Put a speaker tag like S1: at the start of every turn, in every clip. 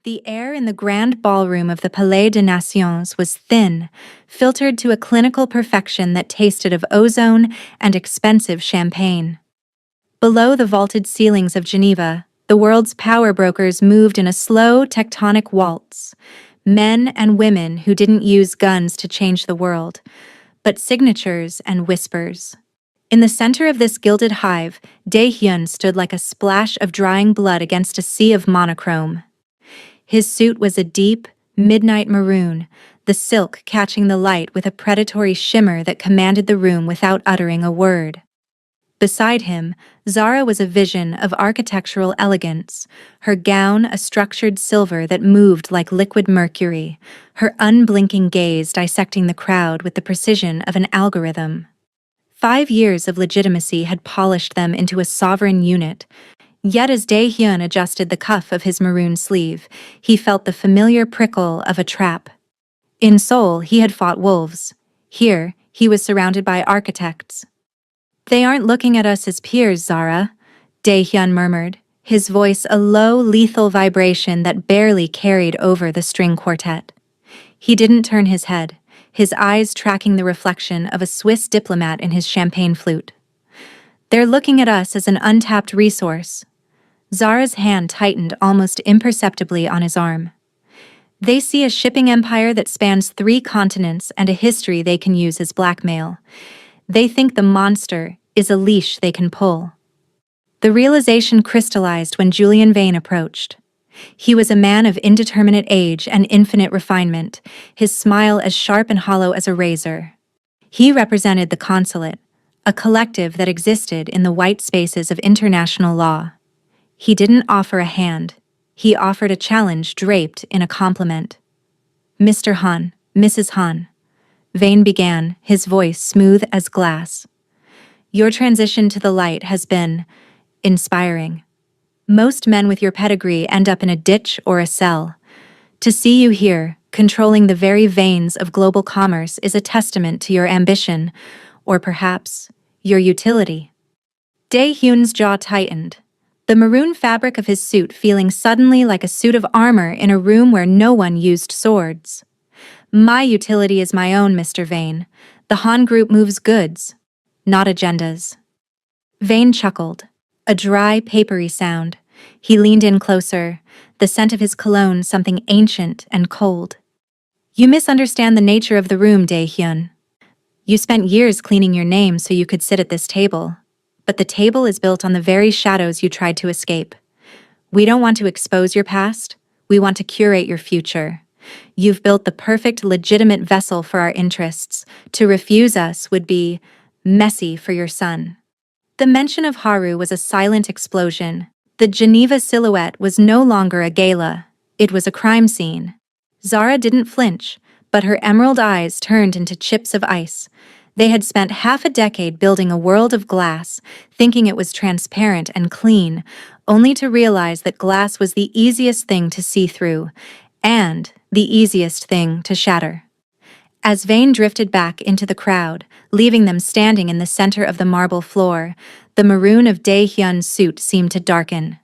S1: The air in the grand ballroom of the Palais des Nations was thin, filtered to a clinical perfection that tasted of ozone and expensive champagne. Below the vaulted ceilings of Geneva, the world's power brokers moved in a slow tectonic waltz. Men and women who didn't use guns to change the world, but signatures and whispers. In the center of this gilded hive, Dae-hyun stood like a splash of drying blood against a sea of monochrome. His suit was a deep, midnight maroon, the silk catching the light with a predatory shimmer that commanded the room without uttering a word. Beside him, Zara was a vision of architectural elegance, her gown a structured silver that moved like liquid mercury, her unblinking gaze dissecting the crowd with the precision of an algorithm. 5 years of legitimacy had polished them into a sovereign unit. Yet as Dae-hyun adjusted the cuff of his maroon sleeve, he felt the familiar prickle of a trap. In Seoul, he had fought wolves. Here, he was surrounded by architects. "They aren't looking at us as peers, Zara," Dae-hyun murmured, his voice a low, lethal vibration that barely carried over the string quartet. He didn't turn his head, his eyes tracking the reflection of a Swiss diplomat in his champagne flute. "They're looking at us as an untapped resource." Zara's hand tightened almost imperceptibly on his arm. "They see a shipping empire that spans 3 continents and a history they can use as blackmail. They think the monster is a leash they can pull." The realization crystallized when Julian Vane approached. He was a man of indeterminate age and infinite refinement, his smile as sharp and hollow as a razor. He represented the consulate, a collective that existed in the white spaces of international law. He didn't offer a hand. He offered a challenge draped in a compliment. "Mr. Han, Mrs. Han," Vane began, his voice smooth as glass. "Your transition to the light has been inspiring. Most men with your pedigree end up in a ditch or a cell. To see you here, controlling the very veins of global commerce, is a testament to your ambition, or perhaps, your utility." Dae-hyun's jaw tightened, the maroon fabric of his suit feeling suddenly like a suit of armor in a room where no one used swords. "My utility is my own, Mr. Vane. The Han Group moves goods, not agendas." Vane chuckled, a dry, papery sound. He leaned in closer, the scent of his cologne something ancient and cold. "You misunderstand the nature of the room, Dae-hyun. You spent years cleaning your name so you could sit at this table. But the table is built on the very shadows you tried to escape. We don't want to expose your past, we want to curate your future. You've built the perfect, legitimate vessel for our interests. To refuse us would be messy for your son." The mention of Haru was a silent explosion. The Geneva silhouette was no longer a gala, it was a crime scene. Zara didn't flinch, but her emerald eyes turned into chips of ice. They had spent half a decade building a world of glass, thinking it was transparent and clean, only to realize that glass was the easiest thing to see through, and the easiest thing to shatter. As Vane drifted back into the crowd, leaving them standing in the center of the marble floor, the maroon of Dae-hyun's suit seemed to darken.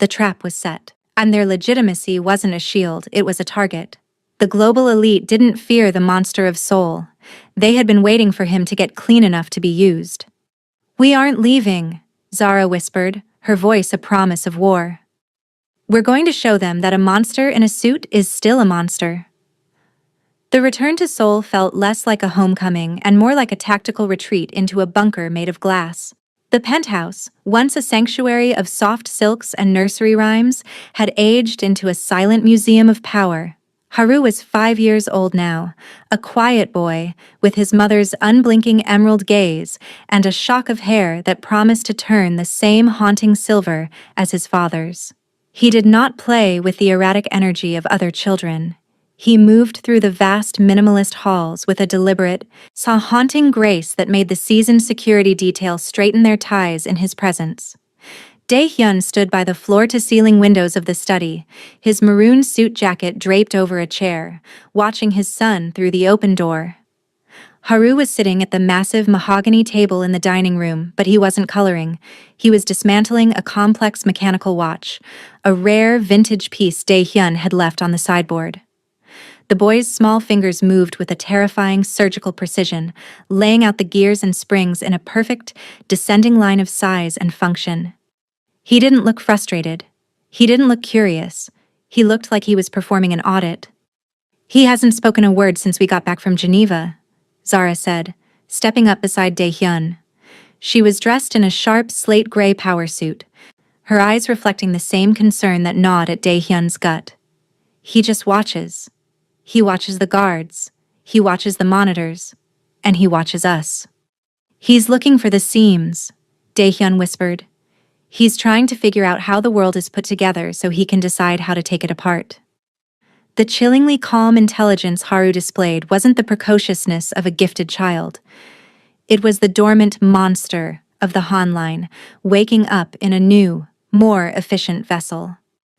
S1: The trap was set, and their legitimacy wasn't a shield, it was a target. The global elite didn't fear the monster of Seoul. They had been waiting for him to get clean enough to be used. "We aren't leaving," Zara whispered, her voice a promise of war. "We're going to show them that a monster in a suit is still a monster." The return to Seoul felt less like a homecoming and more like a tactical retreat into a bunker made of glass. The penthouse, once a sanctuary of soft silks and nursery rhymes, had aged into a silent museum of power. Haru was 5 years old now, a quiet boy, with his mother's unblinking emerald gaze and a shock of hair that promised to turn the same haunting silver as his father's. He did not play with the erratic energy of other children. He moved through the vast minimalist halls with a deliberate, haunting grace that made the seasoned security detail straighten their ties in his presence. Dae-hyun stood by the floor-to-ceiling windows of the study, his maroon suit jacket draped over a chair, watching his son through the open door. Haru was sitting at the massive mahogany table in the dining room, but he wasn't coloring. He was dismantling a complex mechanical watch, a rare vintage piece Dae-hyun had left on the sideboard. The boy's small fingers moved with a terrifying surgical precision, laying out the gears and springs in a perfect, descending line of size and function. He didn't look frustrated. He didn't look curious. He looked like he was performing an audit. "He hasn't spoken a word since we got back from Geneva," Zara said, stepping up beside Dae-hyun. She was dressed in a sharp slate-gray power suit, her eyes reflecting the same concern that gnawed at Dae-hyun's gut. "He just watches. He watches the guards, he watches the monitors, and he watches us." "He's looking for the seams," Dae-hyun whispered. "He's trying to figure out how the world is put together so he can decide how to take it apart." The chillingly calm intelligence Haru displayed wasn't the precociousness of a gifted child. It was the dormant monster of the Han line, waking up in a new, more efficient vessel.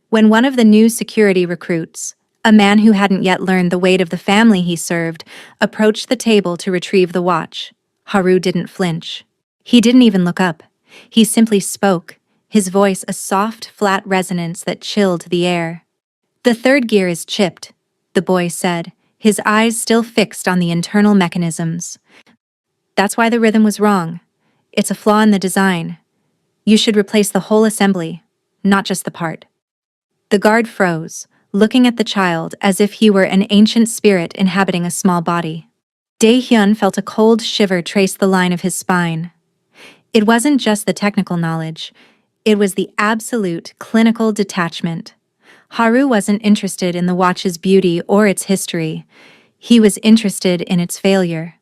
S1: When one of the new security recruits, a man who hadn't yet learned the weight of the family he served, approached the table to retrieve the watch, Haru didn't flinch. He didn't even look up. He simply spoke, his voice a soft, flat resonance that chilled the air. "The third gear is chipped," the boy said, his eyes still fixed on the internal mechanisms. "That's why the rhythm was wrong. It's a flaw in the design. You should replace the whole assembly, not just the part." The guard froze, looking at the child as if he were an ancient spirit inhabiting a small body. Dae-hyun felt a cold shiver trace the line of his spine. It wasn't just the technical knowledge, it was the absolute clinical detachment. Haru wasn't interested in the watch's beauty or its history. He was interested in its failure.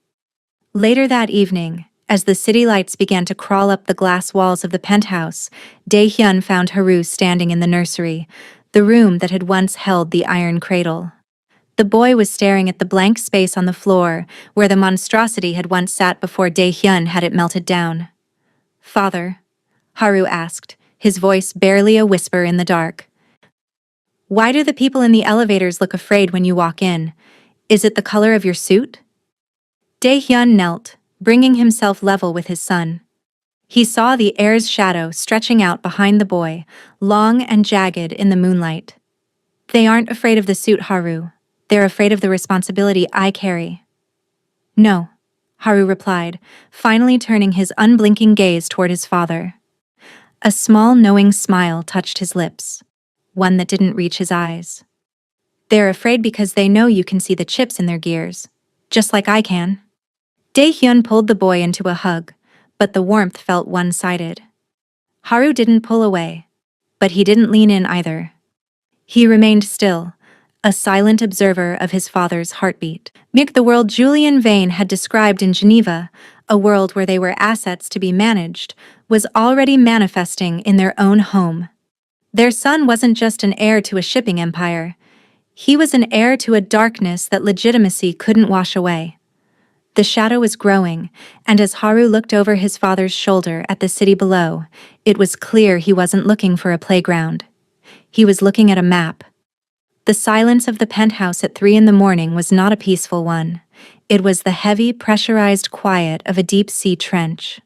S1: Later that evening, as the city lights began to crawl up the glass walls of the penthouse, Dae-hyun found Haru standing in the nursery, the room that had once held the iron cradle. The boy was staring at the blank space on the floor, where the monstrosity had once sat before Dae-hyun had it melted down. "Father?" Haru asked, his voice barely a whisper in the dark. "Why do the people in the elevators look afraid when you walk in? Is it the color of your suit?" Dae-hyun knelt, bringing himself level with his son. He saw the heir's shadow stretching out behind the boy, long and jagged in the moonlight. "They aren't afraid of the suit, Haru. They're afraid of the responsibility I carry." "No," Haru replied, finally turning his unblinking gaze toward his father. A small knowing smile touched his lips, one that didn't reach his eyes. "They're afraid because they know you can see the chips in their gears, just like I can." Dae-hyun pulled the boy into a hug, but the warmth felt one-sided. Haru didn't pull away, but he didn't lean in either. He remained still, a silent observer of his father's heartbeat. The world Julian Vane had described in Geneva, a world where they were assets to be managed, was already manifesting in their own home. Their son wasn't just an heir to a shipping empire. He was an heir to a darkness that legitimacy couldn't wash away. The shadow was growing, and as Haru looked over his father's shoulder at the city below, it was clear he wasn't looking for a playground. He was looking at a map. The silence of the penthouse at 3 a.m. was not a peaceful one. It was the heavy, pressurized quiet of a deep-sea trench.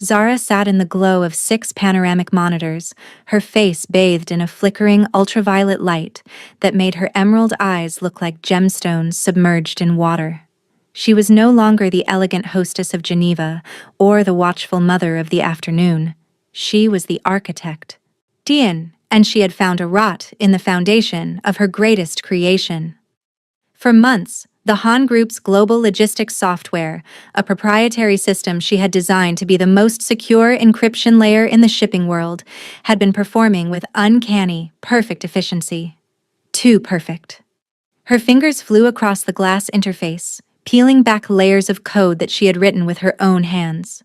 S1: Zara sat in the glow of 6 panoramic monitors, her face bathed in a flickering ultraviolet light that made her emerald eyes look like gemstones submerged in water. She was no longer the elegant hostess of Geneva or the watchful mother of the afternoon. She was the architect, Dian, and she had found a rot in the foundation of her greatest creation. For months, the Han Group's global logistics software, a proprietary system she had designed to be the most secure encryption layer in the shipping world, had been performing with uncanny, perfect efficiency. Too perfect. Her fingers flew across the glass interface, peeling back layers of code that she had written with her own hands.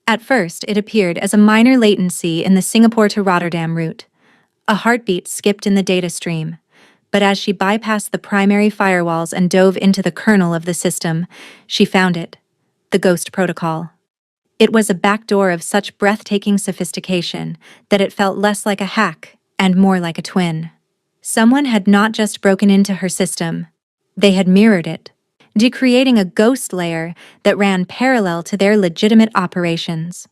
S1: At first, it appeared as a minor latency in the Singapore to Rotterdam route. A heartbeat skipped in the data stream, but as she bypassed the primary firewalls and dove into the kernel of the system, she found it, the Ghost Protocol. It was a backdoor of such breathtaking sophistication that it felt less like a hack and more like a twin. Someone had not just broken into her system, they had mirrored it. creating a ghost layer that ran parallel to their legitimate operations.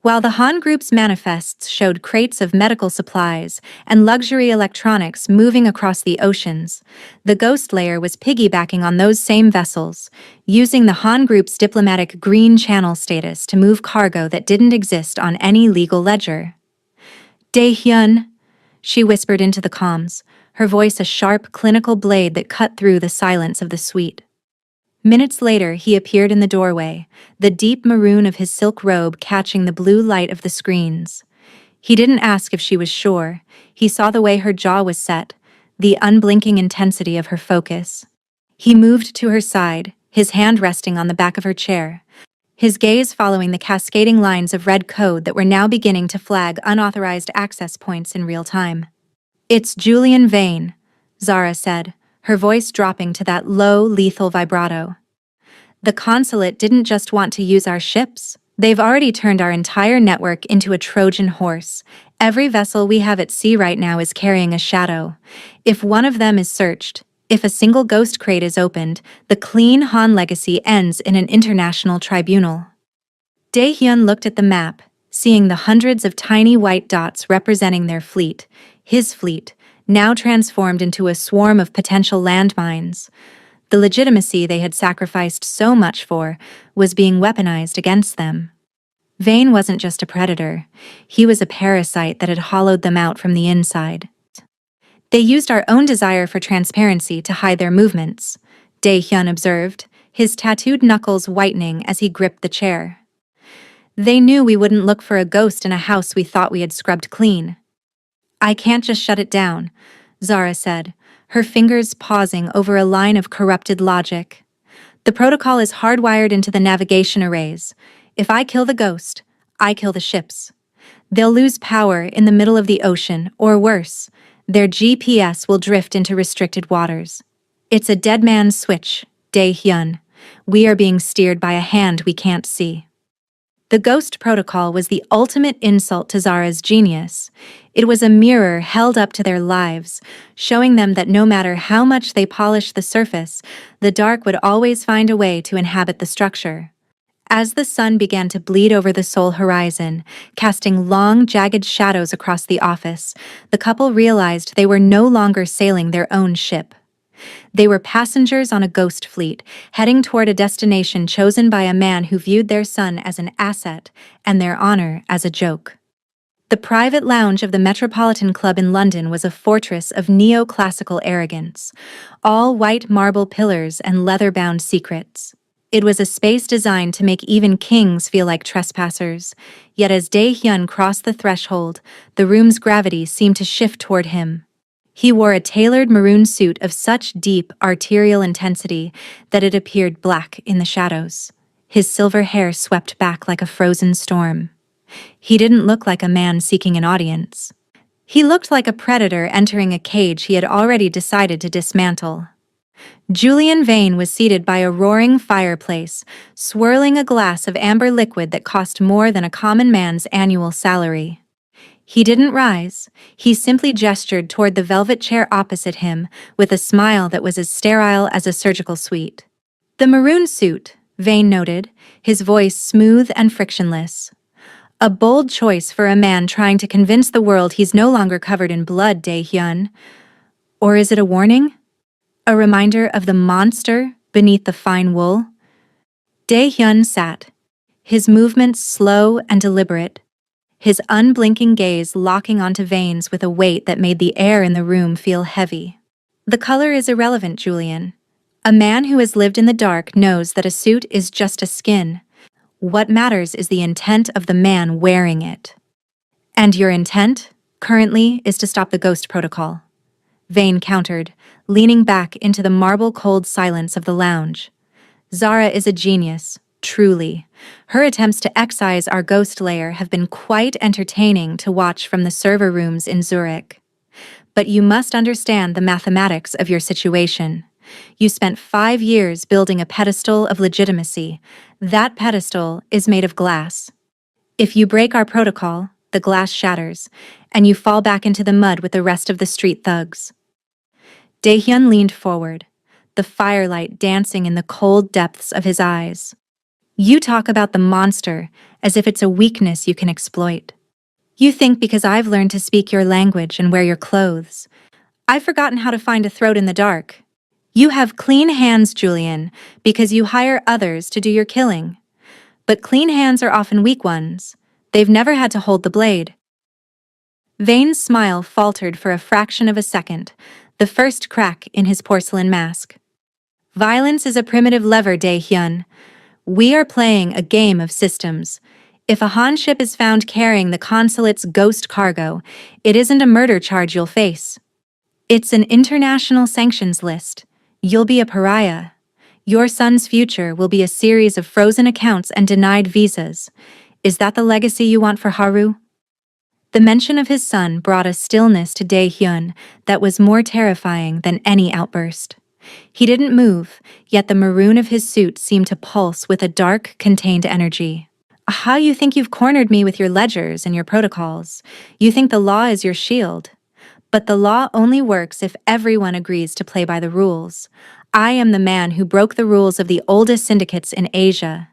S1: While the Han Group's manifests showed crates of medical supplies and luxury electronics moving across the oceans, the ghost layer was piggybacking on those same vessels, using the Han Group's diplomatic green channel status to move cargo that didn't exist on any legal ledger. Dae-hyun, she whispered into the comms, her voice a sharp, clinical blade that cut through the silence of the suite. Minutes later, he appeared in the doorway, the deep maroon of his silk robe catching the blue light of the screens. He didn't ask if she was sure. He saw the way her jaw was set, the unblinking intensity of her focus. He moved to her side, his hand resting on the back of her chair, his gaze following the cascading lines of red code that were now beginning to flag unauthorized access points in real time. "It's Julian Vane," Zara said, her voice dropping to that low, lethal vibrato. "The consulate didn't just want to use our ships. They've already turned our entire network into a Trojan horse. Every vessel we have at sea right now is carrying a shadow. If one of them is searched, if a single ghost crate is opened, the clean Han legacy ends in an international tribunal." Dae-hyun looked at the map, seeing the hundreds of tiny white dots representing their fleet, his fleet, now transformed into a swarm of potential landmines. The legitimacy they had sacrificed so much for was being weaponized against them. Vane wasn't just a predator. He was a parasite that had hollowed them out from the inside. "They used our own desire for transparency to hide their movements," Dae-hyun observed, his tattooed knuckles whitening as he gripped the chair. "They knew we wouldn't look for a ghost in a house we thought we had scrubbed clean." "I can't just shut it down," Zara said, her fingers pausing over a line of corrupted logic. "The protocol is hardwired into the navigation arrays. If I kill the ghost, I kill the ships. They'll lose power in the middle of the ocean, or worse, their GPS will drift into restricted waters. It's a dead man's switch, Dae-hyun. We are being steered by a hand we can't see." The Ghost Protocol was the ultimate insult to Zara's genius. It was a mirror held up to their lives, showing them that no matter how much they polished the surface, the dark would always find a way to inhabit the structure. As the sun began to bleed over the Seoul horizon, casting long, jagged shadows across the office, the couple realized they were no longer sailing their own ship. They were passengers on a ghost fleet, heading toward a destination chosen by a man who viewed their son as an asset and their honor as a joke. The private lounge of the Metropolitan Club in London was a fortress of neoclassical arrogance, all white marble pillars and leather-bound secrets. It was a space designed to make even kings feel like trespassers, yet as Dae-hyun crossed the threshold, the room's gravity seemed to shift toward him. He wore a tailored maroon suit of such deep, arterial intensity that it appeared black in the shadows. His silver hair swept back like a frozen storm. He didn't look like a man seeking an audience. He looked like a predator entering a cage he had already decided to dismantle. Julian Vane was seated by a roaring fireplace, swirling a glass of amber liquid that cost more than a common man's annual salary. He didn't rise. He simply gestured toward the velvet chair opposite him with a smile that was as sterile as a surgical suite. "The maroon suit," Vane noted, his voice smooth and frictionless. "A bold choice for a man trying to convince the world he's no longer covered in blood, Dae-hyun. Or is it a warning? A reminder of the monster beneath the fine wool?" Dae-hyun sat, his movements slow and deliberate, his unblinking gaze locking onto Vane's with a weight that made the air in the room feel heavy. "The color is irrelevant, Julian. A man who has lived in the dark knows that a suit is just a skin. What matters is the intent of the man wearing it." "And your intent, currently, is to stop the Ghost Protocol," Vane countered, leaning back into the marble-cold silence of the lounge. "Zara is a genius. Truly. Her attempts to excise our ghost layer have been quite entertaining to watch from the server rooms in Zurich. But you must understand the mathematics of your situation. You spent 5 years building a pedestal of legitimacy. That pedestal is made of glass. If you break our protocol, the glass shatters, and you fall back into the mud with the rest of the street thugs." Dae-hyun leaned forward, the firelight dancing in the cold depths of his eyes. You talk about the monster as if it's a weakness you can exploit. You think because I've learned to speak your language and wear your clothes, I've forgotten how to find a throat in the dark. You have clean hands, Julian, because you hire others to do your killing. But clean hands are often weak ones. They've never had to hold the blade. Vane's smile faltered for a fraction of a second, the first crack in his porcelain mask. Violence is a primitive lever, Dae-hyun. We are playing a game of systems. If a Han ship is found carrying the consulate's ghost cargo, it isn't a murder charge you'll face. It's an international sanctions list. You'll be a pariah. Your son's future will be a series of frozen accounts and denied visas. Is that the legacy you want for Haru? The mention of his son brought a stillness to Dae-hyun that was more terrifying than any outburst. He didn't move, yet the maroon of his suit seemed to pulse with a dark, contained energy. How you think you've cornered me with your ledgers and your protocols? You think the law is your shield. But the law only works if everyone agrees to play by the rules. I am the man who broke the rules of the oldest syndicates in Asia.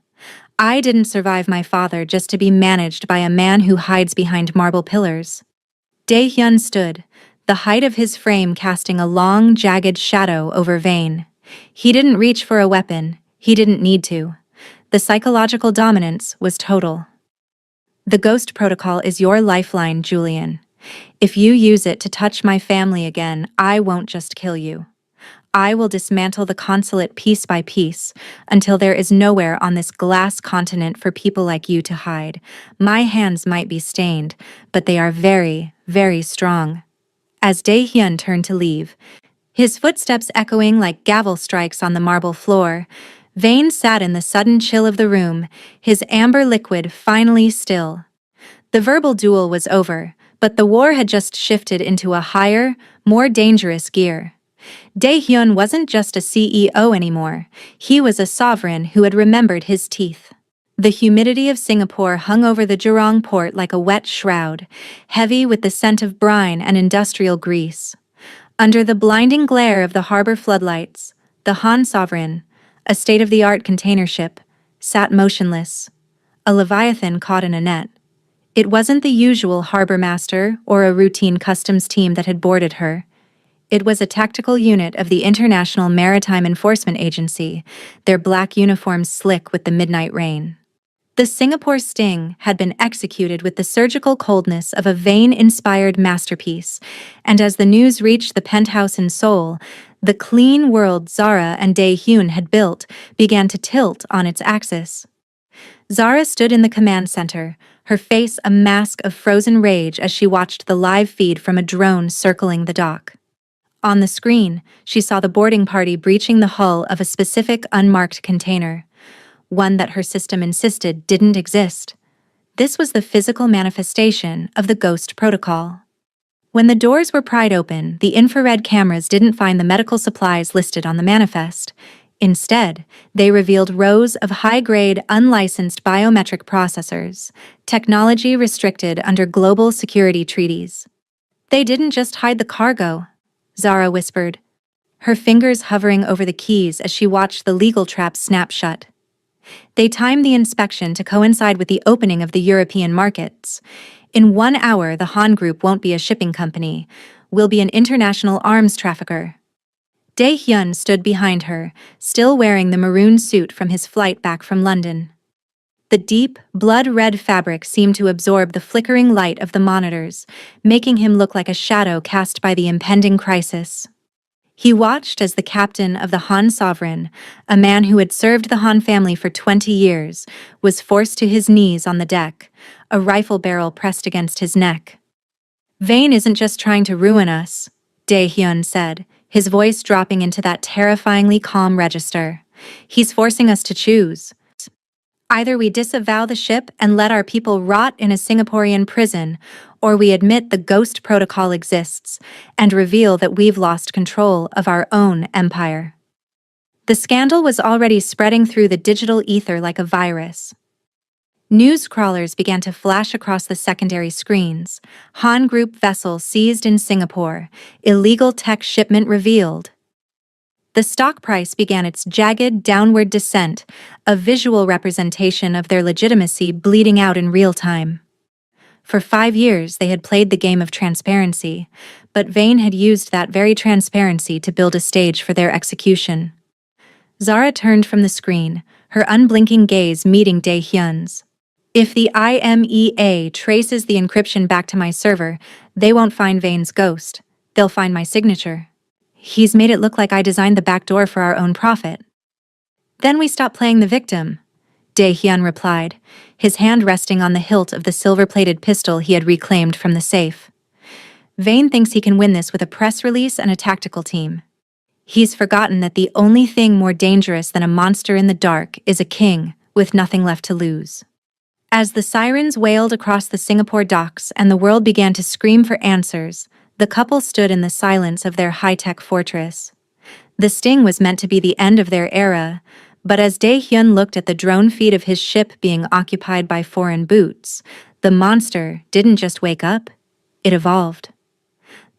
S1: I didn't survive my father just to be managed by a man who hides behind marble pillars. Dae-hyun stood, the height of his frame casting a long, jagged shadow over Vane. He didn't reach for a weapon. He didn't need to. The psychological dominance was total. The Ghost Protocol is your lifeline, Julian. If you use it to touch my family again, I won't just kill you. I will dismantle the consulate piece by piece until there is nowhere on this glass continent for people like you to hide. My hands might be stained, but they are very, very strong. As Dae-hyun turned to leave, his footsteps echoing like gavel strikes on the marble floor, Vane sat in the sudden chill of the room, his amber liquid finally still. The verbal duel was over, but the war had just shifted into a higher, more dangerous gear. Dae-hyun wasn't just a CEO anymore, he was a sovereign who had remembered his teeth. The humidity of Singapore hung over the Jurong port like a wet shroud, heavy with the scent of brine and industrial grease. Under the blinding glare of the harbor floodlights, the Han Sovereign, a state-of-the-art container ship, sat motionless, a leviathan caught in a net. It wasn't the usual harbor master or a routine customs team that had boarded her. It was a tactical unit of the International Maritime Enforcement Agency, their black uniforms slick with the midnight rain. The Singapore Sting had been executed with the surgical coldness of a Vane-inspired masterpiece, and as the news reached the penthouse in Seoul, the clean world Zara and Dae-hyun had built began to tilt on its axis. Zara stood in the command center, her face a mask of frozen rage as she watched the live feed from a drone circling the dock. On the screen, she saw the boarding party breaching the hull of a specific unmarked container, one that her system insisted didn't exist. This was the physical manifestation of the Ghost Protocol. When the doors were pried open, the infrared cameras didn't find the medical supplies listed on the manifest. Instead, they revealed rows of high-grade, unlicensed biometric processors, technology restricted under global security treaties. They didn't just hide the cargo, Zara whispered, her fingers hovering over the keys as she watched the legal trap snap shut. They timed the inspection to coincide with the opening of the European markets. In 1 hour, the Han Group won't be a shipping company. We'll be an international arms trafficker. Dae-hyun stood behind her, still wearing the maroon suit from his flight back from London. The deep, blood-red fabric seemed to absorb the flickering light of the monitors, making him look like a shadow cast by the impending crisis. He watched as the captain of the Han Sovereign, a man who had served the Han family for 20 years, was forced to his knees on the deck, a rifle barrel pressed against his neck. Vane isn't just trying to ruin us, Dae-hyun said, his voice dropping into that terrifyingly calm register. He's forcing us to choose. Either we disavow the ship and let our people rot in a Singaporean prison, or we admit the Ghost Protocol exists and reveal that we've lost control of our own empire. The scandal was already spreading through the digital ether like a virus. News crawlers began to flash across the secondary screens. Han Group vessel seized in Singapore. Illegal tech shipment revealed. The stock price began its jagged, downward descent, a visual representation of their legitimacy bleeding out in real time. For 5 years, they had played the game of transparency, but Vane had used that very transparency to build a stage for their execution. Zara turned from the screen, her unblinking gaze meeting Dae-hyun's. If the IMEA traces the encryption back to my server, they won't find Vane's ghost. They'll find my signature. He's made it look like I designed the back door for our own profit. Then we stop playing the victim, Dae-hyun replied, his hand resting on the hilt of the silver-plated pistol he had reclaimed from the safe. Vane thinks he can win this with a press release and a tactical team. He's forgotten that the only thing more dangerous than a monster in the dark is a king with nothing left to lose. As the sirens wailed across the Singapore docks and the world began to scream for answers, the couple stood in the silence of their high-tech fortress. The sting was meant to be the end of their era, but as Dae-hyun looked at the drone feed of his ship being occupied by foreign boots, the monster didn't just wake up, it evolved.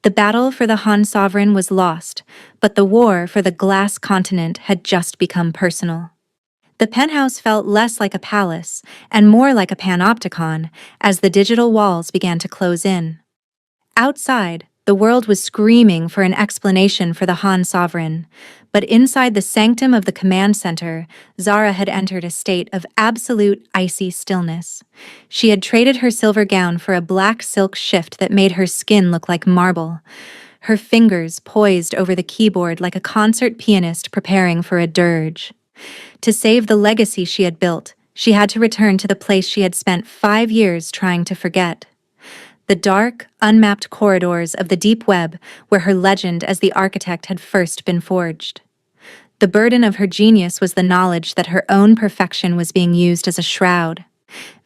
S1: The battle for the Han sovereign was lost, but the war for the glass continent had just become personal. The penthouse felt less like a palace and more like a panopticon as the digital walls began to close in. Outside, the world was screaming for an explanation for the Han sovereign, but inside the sanctum of the command center, Zara had entered a state of absolute icy stillness. She had traded her silver gown for a black silk shift that made her skin look like marble, her fingers poised over the keyboard like a concert pianist preparing for a dirge. To save the legacy she had built, she had to return to the place she had spent 5 years trying to forget. The dark, unmapped corridors of the deep web where her legend as the architect had first been forged. The burden of her genius was the knowledge that her own perfection was being used as a shroud.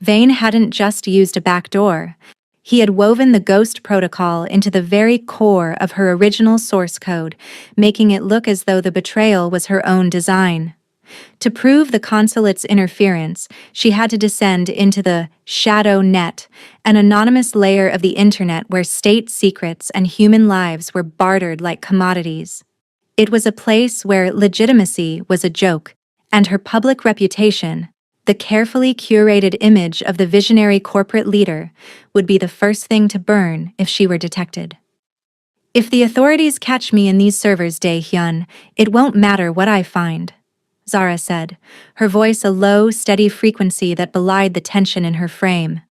S1: Vane hadn't just used a back door. He had woven the Ghost Protocol into the very core of her original source code, making it look as though the betrayal was her own design. To prove the consulate's interference, she had to descend into the shadow net, an anonymous layer of the internet where state secrets and human lives were bartered like commodities. It was a place where legitimacy was a joke, and her public reputation, the carefully curated image of the visionary corporate leader, would be the first thing to burn if she were detected. If the authorities catch me in these servers, Dae-hyun, it won't matter what I find, Zara said, her voice a low, steady frequency that belied the tension in her frame.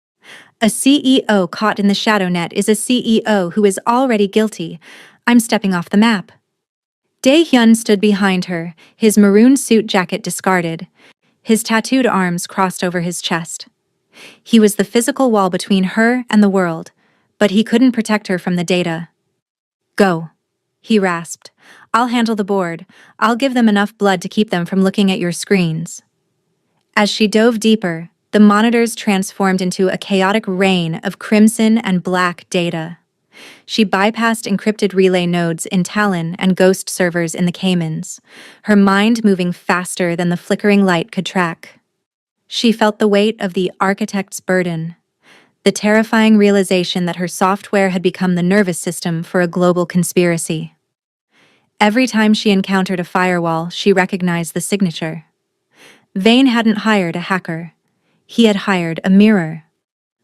S1: A CEO caught in the shadow net is a CEO who is already guilty. I'm stepping off the map. Dae-hyun stood behind her, his maroon suit jacket discarded, his tattooed arms crossed over his chest. He was the physical wall between her and the world, but he couldn't protect her from the data. Go, he rasped. I'll handle the board. I'll give them enough blood to keep them from looking at your screens. As she dove deeper, the monitors transformed into a chaotic rain of crimson and black data. She bypassed encrypted relay nodes in Talon and ghost servers in the Caymans, her mind moving faster than the flickering light could track. She felt the weight of the architect's burden, the terrifying realization that her software had become the nervous system for a global conspiracy. Every time she encountered a firewall, she recognized the signature. Vane hadn't hired a hacker. He had hired a mirror.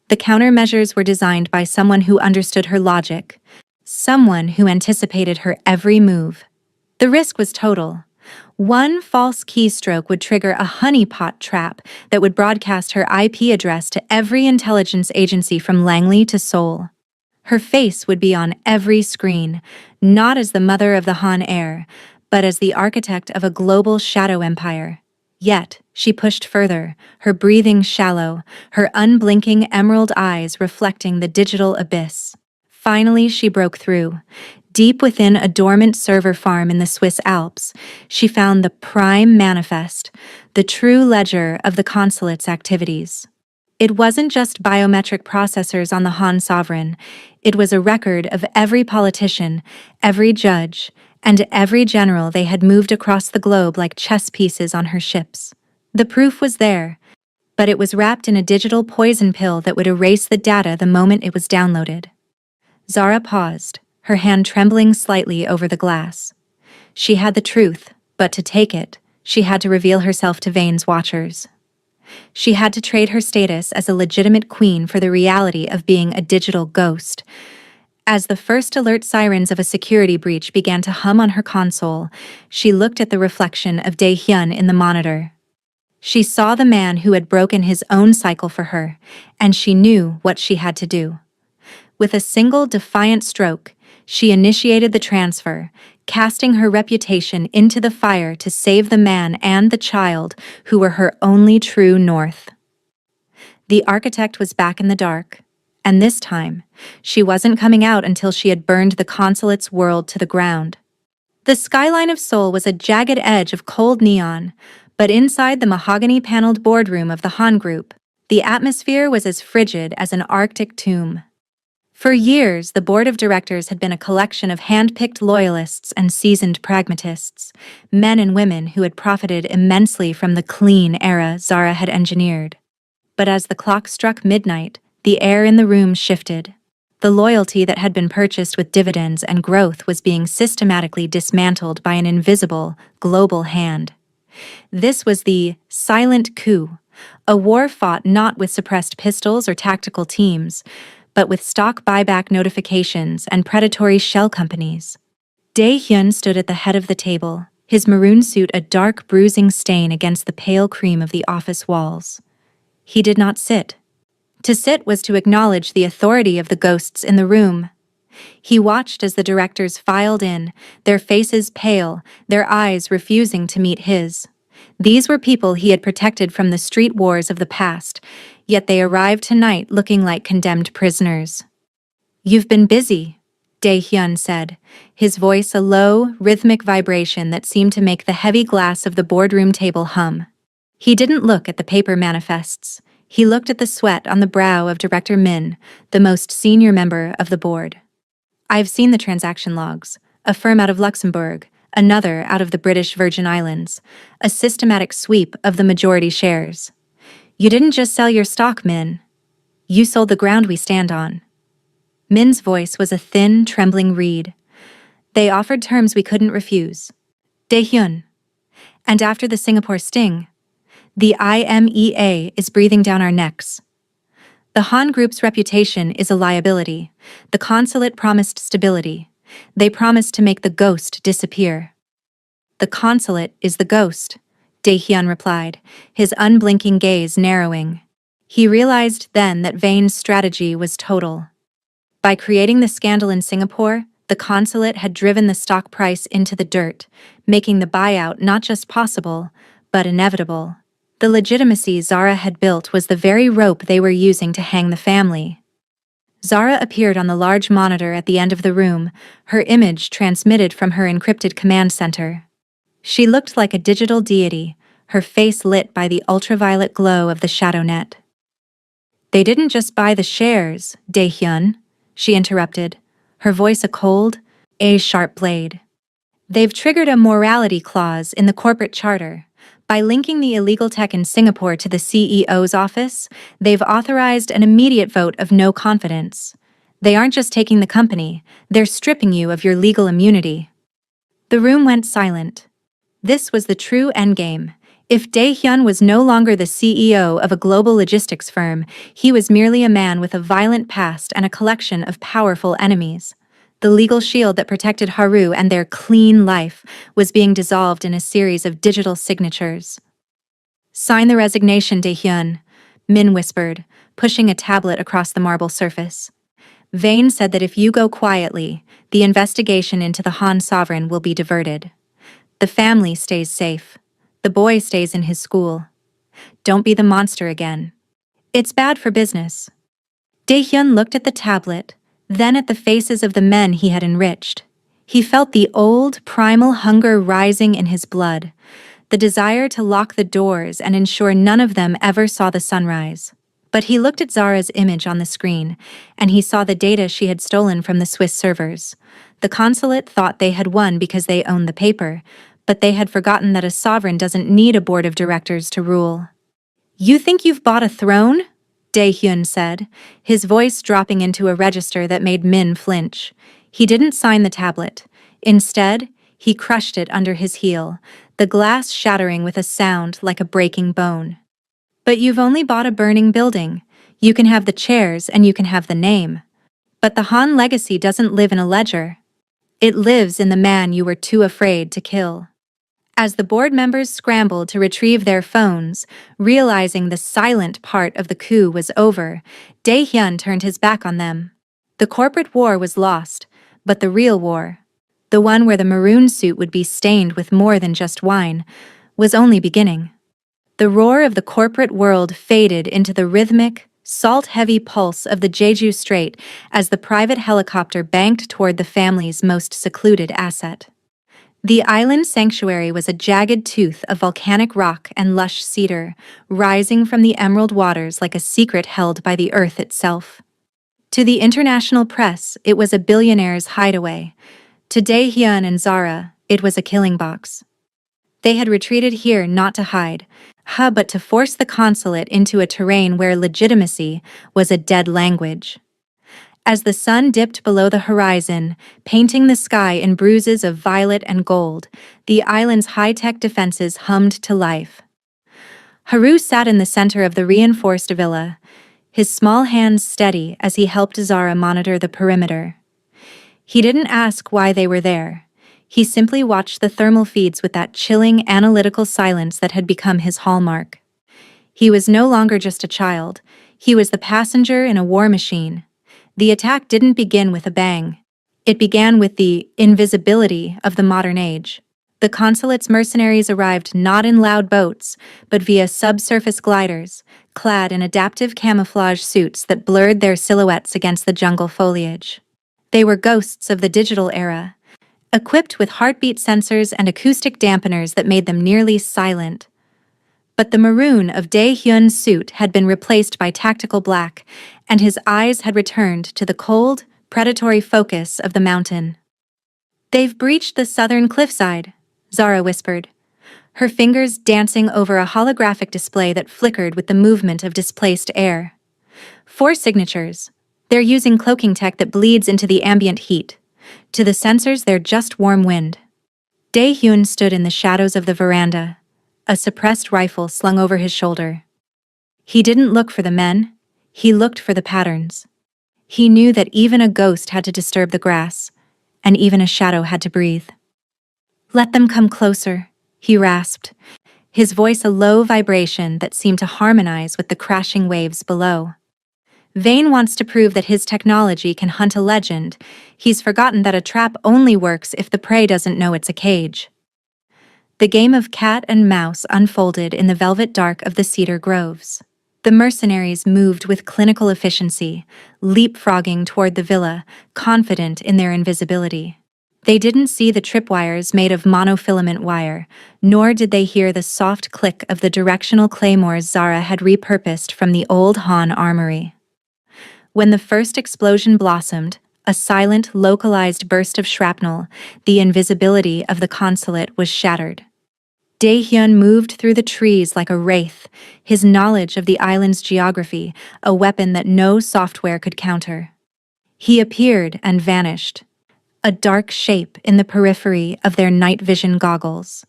S1: The countermeasures were designed by someone who understood her logic, someone who anticipated her every move. The risk was total. One false keystroke would trigger a honeypot trap that would broadcast her IP address to every intelligence agency from Langley to Seoul. Her face would be on every screen, not as the mother of the Han heir, but as the architect of a global shadow empire. Yet, she pushed further, her breathing shallow, her unblinking emerald eyes reflecting the digital abyss. Finally, she broke through. Deep within a dormant server farm in the Swiss Alps, she found the prime manifest, the true ledger of the consulate's activities. It wasn't just biometric processors on the Han sovereign, it was a record of every politician, every judge, and every general they had moved across the globe like chess pieces on her ships. The proof was there, but it was wrapped in a digital poison pill that would erase the data the moment it was downloaded. Zara paused, her hand trembling slightly over the glass. She had the truth, but to take it, she had to reveal herself to Vane's watchers. She had to trade her status as a legitimate queen for the reality of being a digital ghost. As the first alert sirens of a security breach began to hum on her console, she looked at the reflection of Dae-hyun in the monitor. She saw the man who had broken his own cycle for her, and she knew what she had to do. With a single defiant stroke, she initiated the transfer, casting her reputation into the fire to save the man and the child who were her only true north. The architect was back in the dark, and this time, she wasn't coming out until she had burned the consulate's world to the ground. The skyline of Seoul was a jagged edge of cold neon, but inside the mahogany-paneled boardroom of the Han Group, the atmosphere was as frigid as an Arctic tomb. For years, the board of directors had been a collection of hand-picked loyalists and seasoned pragmatists, men and women who had profited immensely from the clean era Zara had engineered. But as the clock struck midnight, the air in the room shifted. The loyalty that had been purchased with dividends and growth was being systematically dismantled by an invisible, global hand. This was the silent coup, a war fought not with suppressed pistols or tactical teams, but with stock buyback notifications and predatory shell companies. Dae-hyun stood at the head of the table, his maroon suit a dark bruising stain against the pale cream of the office walls. He did not sit. To sit was to acknowledge the authority of the ghosts in the room. He watched as the directors filed in, their faces pale, their eyes refusing to meet his. These were people he had protected from the street wars of the past, yet they arrived tonight looking like condemned prisoners. "You've been busy," Dae-hyun said, his voice a low, rhythmic vibration that seemed to make the heavy glass of the boardroom table hum. He didn't look at the paper manifests. He looked at the sweat on the brow of Director Min, the most senior member of the board. "I've seen the transaction logs. A firm out of Luxembourg, another out of the British Virgin Islands, a systematic sweep of the majority shares. You didn't just sell your stock, Min. You sold the ground we stand on." Min's voice was a thin, trembling reed. "They offered terms we couldn't refuse. Dae-hyun. And after the Singapore sting, the IMEA is breathing down our necks. The Han Group's reputation is a liability. The consulate promised stability. They promised to make the ghost disappear." "The consulate is the ghost," Dae-hyun replied, his unblinking gaze narrowing. He realized then that Vane's strategy was total. By creating the scandal in Singapore, the consulate had driven the stock price into the dirt, making the buyout not just possible, but inevitable. The legitimacy Zara had built was the very rope they were using to hang the family. Zara appeared on the large monitor at the end of the room, her image transmitted from her encrypted command center. She looked like a digital deity, her face lit by the ultraviolet glow of the shadow net. "They didn't just buy the shares, Dae-hyun," she interrupted, her voice a cold, sharp blade. "They've triggered a morality clause in the corporate charter. By linking the illegal tech in Singapore to the CEO's office, they've authorized an immediate vote of no confidence. They aren't just taking the company, they're stripping you of your legal immunity." The room went silent. This was the true endgame. If Dae-hyun was no longer the CEO of a global logistics firm, he was merely a man with a violent past and a collection of powerful enemies. The legal shield that protected Haru and their clean life was being dissolved in a series of digital signatures. "Sign the resignation, Dae-hyun," Min whispered, pushing a tablet across the marble surface. "Vane said that if you go quietly, the investigation into the Han sovereign will be diverted. The family stays safe. The boy stays in his school. Don't be the monster again. It's bad for business." Dae-hyun looked at the tablet, then at the faces of the men he had enriched. He felt the old, primal hunger rising in his blood, the desire to lock the doors and ensure none of them ever saw the sunrise. But he looked at Zara's image on the screen, and he saw the data she had stolen from the Swiss servers. The consulate thought they had won because they owned the paper, but they had forgotten that a sovereign doesn't need a board of directors to rule. "You think you've bought a throne?" Dae-hyun said, his voice dropping into a register that made Min flinch. He didn't sign the tablet. Instead, He crushed it under his heel, the glass shattering with a sound like a breaking bone. But you've only bought a burning building. You can have the chairs and you can have the name. But the Han legacy doesn't live in a ledger. It lives in the man you were too afraid to kill. As the board members scrambled to retrieve their phones, realizing the silent part of the coup was over, Dae-hyun turned his back on them. The corporate war was lost, but the real war, the one where the maroon suit would be stained with more than just wine, was only beginning. The roar of the corporate world faded into the rhythmic, salt-heavy pulse of the Jeju Strait as the private helicopter banked toward the family's most secluded asset. The island sanctuary was a jagged tooth of volcanic rock and lush cedar, rising from the emerald waters like a secret held by the earth itself. To the international press, it was a billionaire's hideaway. To Dae-hyun and Zara, it was a killing box. They had retreated here not to hide, but to force the consulate into a terrain where legitimacy was a dead language. As the sun dipped below the horizon, painting the sky in bruises of violet and gold, the island's high-tech defenses hummed to life. Haru sat in the center of the reinforced villa, his small hands steady as he helped Zara monitor the perimeter. He didn't ask why they were there. He simply watched the thermal feeds with that chilling, analytical silence that had become his hallmark. He was no longer just a child. He was the passenger in a war machine. The attack didn't begin with a bang. It began with the invisibility of the modern age. The consulate's mercenaries arrived not in loud boats, but via subsurface gliders, clad in adaptive camouflage suits that blurred their silhouettes against the jungle foliage. They were ghosts of the digital era, equipped with heartbeat sensors and acoustic dampeners that made them nearly silent. But the maroon of Dae-hyun's suit had been replaced by tactical black, and his eyes had returned to the cold, predatory focus of the mountain. "They've breached the southern cliffside," Zara whispered, her fingers dancing over a holographic display that flickered with the movement of displaced air. 4 signatures. They're using cloaking tech that bleeds into the ambient heat. To the sensors, they're just warm wind. Dae-hyun stood in the shadows of the veranda, a suppressed rifle slung over his shoulder. He didn't look for the men, he looked for the patterns. He knew that even a ghost had to disturb the grass, and even a shadow had to breathe. "Let them come closer," he rasped, his voice a low vibration that seemed to harmonize with the crashing waves below. Vane wants to prove that his technology can hunt a legend. He's forgotten that a trap only works if the prey doesn't know it's a cage. The game of cat and mouse unfolded in the velvet dark of the cedar groves. The mercenaries moved with clinical efficiency, leapfrogging toward the villa, confident in their invisibility. They didn't see the tripwires made of monofilament wire, nor did they hear the soft click of the directional claymores Zara had repurposed from the old Han armory. When the first explosion blossomed, a silent, localized burst of shrapnel, the invisibility of the consulate was shattered. Dae-hyun moved through the trees like a wraith, his knowledge of the island's geography, a weapon that no software could counter. He appeared and vanished, a dark shape in the periphery of their night vision goggles.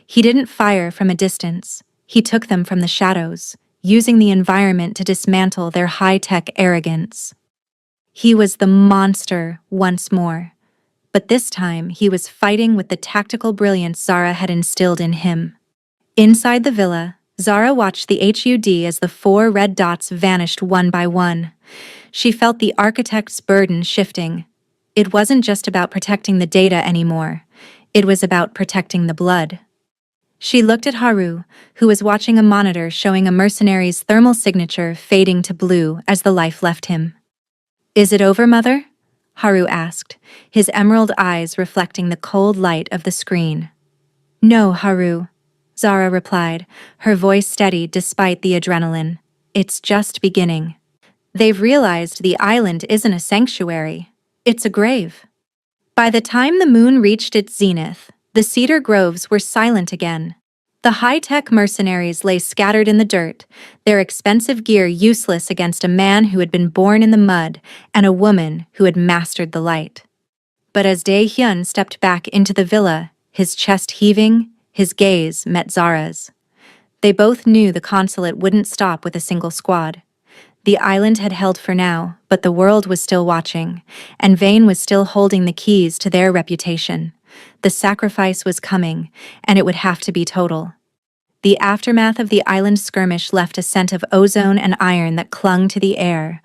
S1: He didn't fire from a distance, he took them from the shadows, using the environment to dismantle their high-tech arrogance. He was the monster once more, but this time he was fighting with the tactical brilliance Zara had instilled in him. Inside the villa, Zara watched the HUD as the 4 red dots vanished one by one. She felt the architect's burden shifting. It wasn't just about protecting the data anymore. It was about protecting the blood. She looked at Haru, who was watching a monitor showing a mercenary's thermal signature fading to blue as the life left him. "Is it over, Mother?" Haru asked, his emerald eyes reflecting the cold light of the screen. "No, Haru," Zara replied, her voice steady despite the adrenaline. "It's just beginning. They've realized the island isn't a sanctuary. It's a grave." By the time the moon reached its zenith, the cedar groves were silent again. The high-tech mercenaries lay scattered in the dirt, their expensive gear useless against a man who had been born in the mud and a woman who had mastered the light. But as Dae-hyun stepped back into the villa, his chest heaving, his gaze met Zara's. They both knew the consulate wouldn't stop with a single squad. The island had held for now, but the world was still watching, and Vane was still holding the keys to their reputation. The sacrifice was coming, and it would have to be total. The aftermath of the island skirmish left a scent of ozone and iron that clung to the air,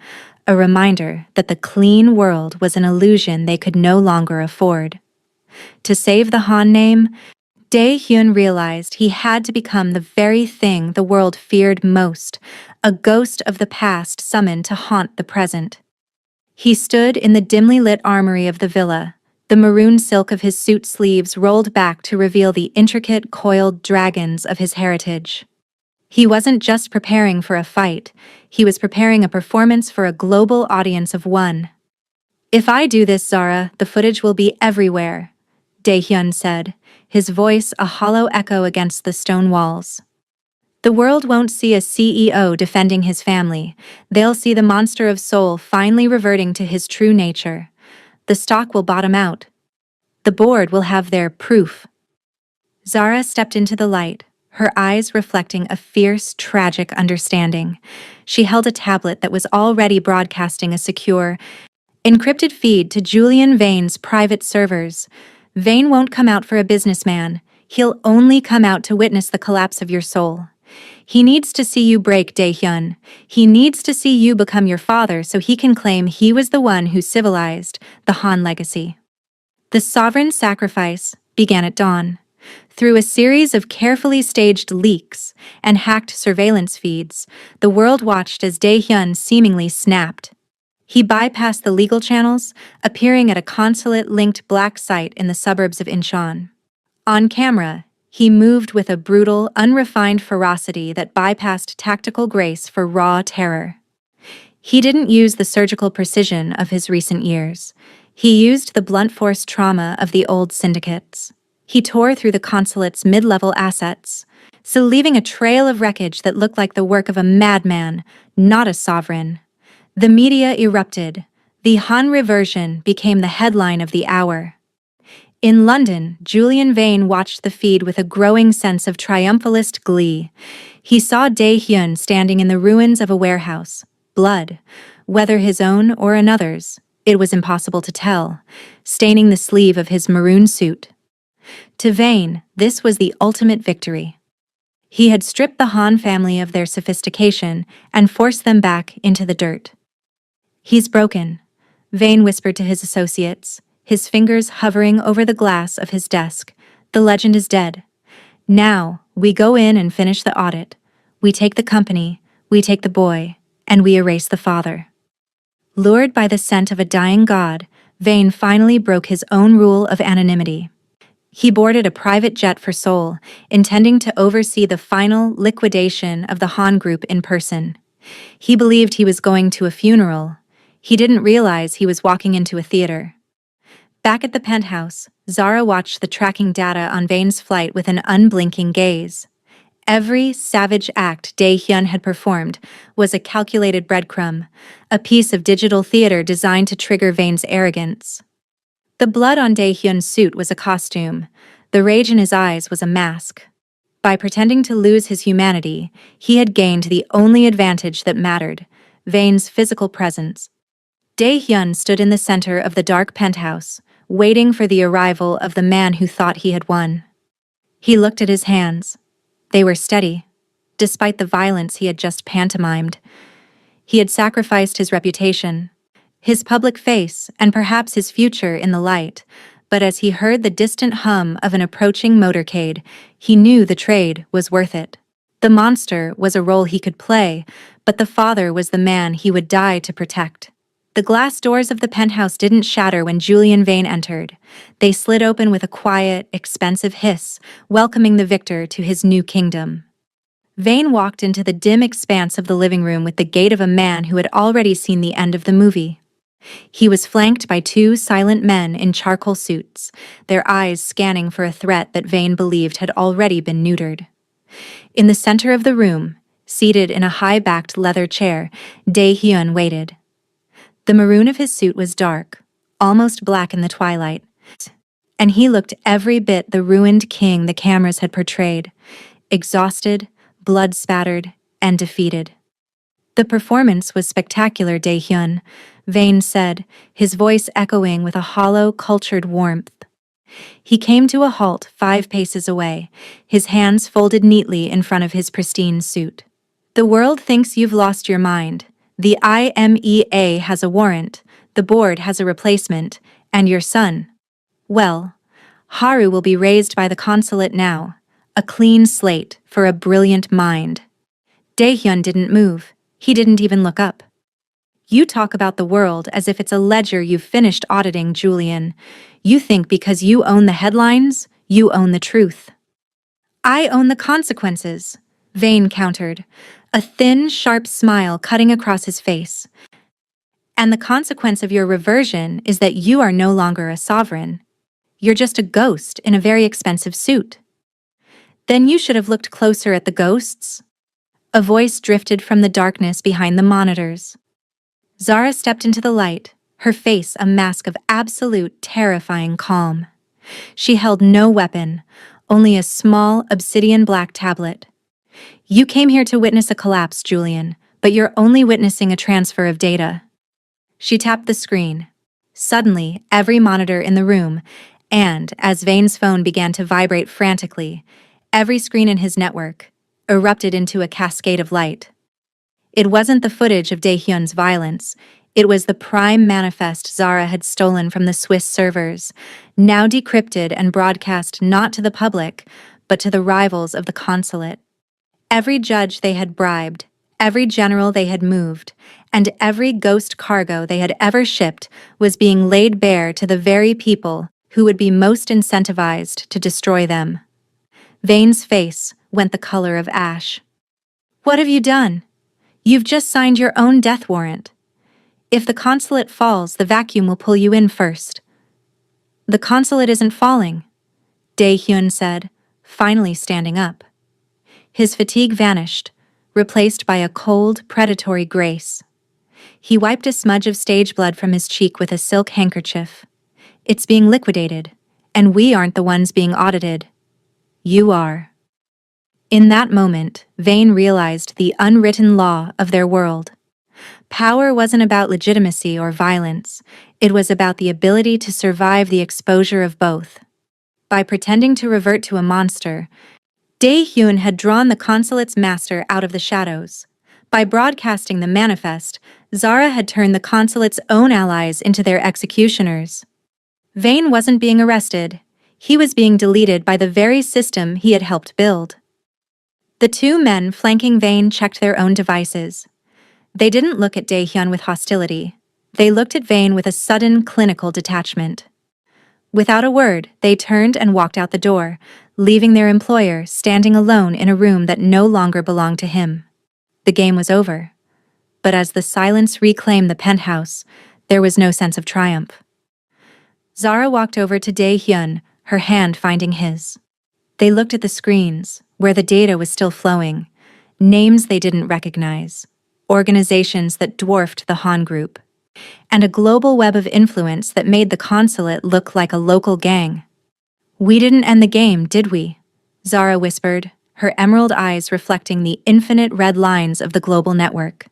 S1: a reminder that the clean world was an illusion they could no longer afford. To save the Han name, Dae-hyun realized he had to become the very thing the world feared most, a ghost of the past summoned to haunt the present. He stood in the dimly lit armory of the villa, the maroon silk of his suit sleeves rolled back to reveal the intricate, coiled dragons of his heritage. He wasn't just preparing for a fight, he was preparing a performance for a global audience of one. "If I do this, Zara, the footage will be everywhere," Dae-hyun said, his voice a hollow echo against the stone walls. "The world won't see a CEO defending his family, they'll see the monster of soul finally reverting to his true nature. The stock will bottom out. The board will have their proof." Zara stepped into the light, her eyes reflecting a fierce, tragic understanding. She held a tablet that was already broadcasting a secure, encrypted feed to Julian Vane's private servers. "Vane won't come out for a businessman. He'll only come out to witness the collapse of your soul. He needs to see you break, Dae-hyun. He needs to see you become your father so he can claim he was the one who civilized the Han legacy." The sovereign sacrifice began at dawn. Through a series of carefully staged leaks and hacked surveillance feeds, the world watched as Dae-hyun seemingly snapped. He bypassed the legal channels, appearing at a consulate-linked black site in the suburbs of Incheon. On camera, he moved with a brutal, unrefined ferocity that bypassed tactical grace for raw terror. He didn't use the surgical precision of his recent years. He used the blunt force trauma of the old syndicates. He tore through the consulate's mid-level assets, so leaving a trail of wreckage that looked like the work of a madman, not a sovereign. The media erupted. The Han reversion became the headline of the hour. In London, Julian Vane watched the feed with a growing sense of triumphalist glee. He saw Dae-hyun standing in the ruins of a warehouse. Blood, whether his own or another's, it was impossible to tell, staining the sleeve of his maroon suit. To Vane, this was the ultimate victory. He had stripped the Han family of their sophistication and forced them back into the dirt. "He's broken," Vane whispered to his associates, his fingers hovering over the glass of his desk. "The legend is dead. Now, we go in and finish the audit. We take the company, we take the boy, and we erase the father." Lured by the scent of a dying god, Vane finally broke his own rule of anonymity. He boarded a private jet for Seoul, intending to oversee the final liquidation of the Han Group in person. He believed he was going to a funeral. He didn't realize he was walking into a theater. Back at the penthouse, Zara watched the tracking data on Vane's flight with an unblinking gaze. Every savage act Dae-hyun had performed was a calculated breadcrumb, a piece of digital theater designed to trigger Vane's arrogance. The blood on Dae-hyun's suit was a costume. The rage in his eyes was a mask. By pretending to lose his humanity, he had gained the only advantage that mattered, Vane's physical presence. Dae-hyun stood in the center of the dark penthouse, waiting for the arrival of the man who thought he had won. He looked at his hands. They were steady, despite the violence he had just pantomimed. He had sacrificed his reputation, his public face, and perhaps his future in the light, but as he heard the distant hum of an approaching motorcade, he knew the trade was worth it. The monster was a role he could play, but the father was the man he would die to protect. The glass doors of the penthouse didn't shatter when Julian Vane entered. They slid open with a quiet, expensive hiss, welcoming the victor to his new kingdom. Vane walked into the dim expanse of the living room with the gait of a man who had already seen the end of the movie. He was flanked by two silent men in charcoal suits, their eyes scanning for a threat that Vane believed had already been neutered. In the center of the room, seated in a high-backed leather chair, Dae-hyun waited. The maroon of his suit was dark, almost black in the twilight. and he looked every bit the ruined king the cameras had portrayed, exhausted, blood-spattered, and defeated. The performance was spectacular, Dae-hyun, Vane said, his voice echoing with a hollow, cultured warmth. He came to a halt 5 paces away, his hands folded neatly in front of his pristine suit. The world thinks you've lost your mind. The IMEA has a warrant, the board has a replacement, and your son. Well, Haru will be raised by the consulate now, a clean slate for a brilliant mind. Dae-hyun didn't move. He didn't even look up. You talk about the world as if it's a ledger you've finished auditing, Julian. You think because you own the headlines, you own the truth. I own the consequences, Vane countered, a thin, sharp smile cutting across his face. And the consequence of your reversion is that you are no longer a sovereign. You're just a ghost in a very expensive suit. Then you should have looked closer at the ghosts. A voice drifted from the darkness behind the monitors. Zara stepped into the light, her face a mask of absolute, terrifying calm. She held no weapon, only a small, obsidian-black tablet. You came here to witness a collapse, Julian, but you're only witnessing a transfer of data. She tapped the screen. Suddenly, every monitor in the room, and, as Vane's phone began to vibrate frantically, every screen in his network, erupted into a cascade of light. It wasn't the footage of Dae-hyun's violence, it was the prime manifest Zara had stolen from the Swiss servers, now decrypted and broadcast not to the public, but to the rivals of the consulate. Every judge they had bribed, every general they had moved, and every ghost cargo they had ever shipped was being laid bare to the very people who would be most incentivized to destroy them. Vane's face went the color of ash. What have you done? You've just signed your own death warrant. If the consulate falls, the vacuum will pull you in first. The consulate isn't falling, Dae-hyun said, finally standing up. His fatigue vanished, replaced by a cold, predatory grace. He wiped a smudge of stage blood from his cheek with a silk handkerchief. It's being liquidated, and we aren't the ones being audited. You are. In that moment, Vane realized the unwritten law of their world. Power wasn't about legitimacy or violence, it was about the ability to survive the exposure of both. By pretending to revert to a monster, Dae-hyun had drawn the consulate's master out of the shadows. By broadcasting the manifest, Zara had turned the consulate's own allies into their executioners. Vane wasn't being arrested, he was being deleted by the very system he had helped build. The 2 men flanking Vane checked their own devices. They didn't look at Dae-hyun with hostility. They looked at Vane with a sudden clinical detachment. Without a word, they turned and walked out the door, leaving their employer standing alone in a room that no longer belonged to him. The game was over. But as the silence reclaimed the penthouse, there was no sense of triumph. Zara walked over to Dae-hyun, her hand finding his. They looked at the screens, where the data was still flowing, names they didn't recognize, organizations that dwarfed the Han Group, and a global web of influence that made the consulate look like a local gang. We didn't end the game, did we? Zara whispered, her emerald eyes reflecting the infinite red lines of the global network.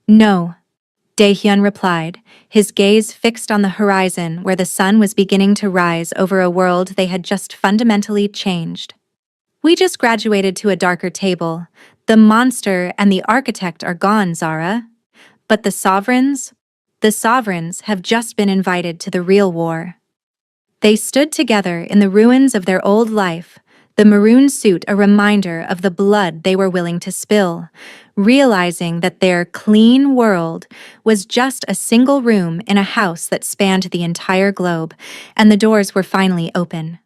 S1: No, Dae-hyun replied, his gaze fixed on the horizon where the sun was beginning to rise over a world they had just fundamentally changed. We just graduated to a darker table. The monster and the architect are gone, Zara. But the sovereigns have just been invited to the real war. They stood together in the ruins of their old life, the maroon suit a reminder of the blood they were willing to spill, realizing that their clean world was just a single room in a house that spanned the entire globe, and the doors were finally open.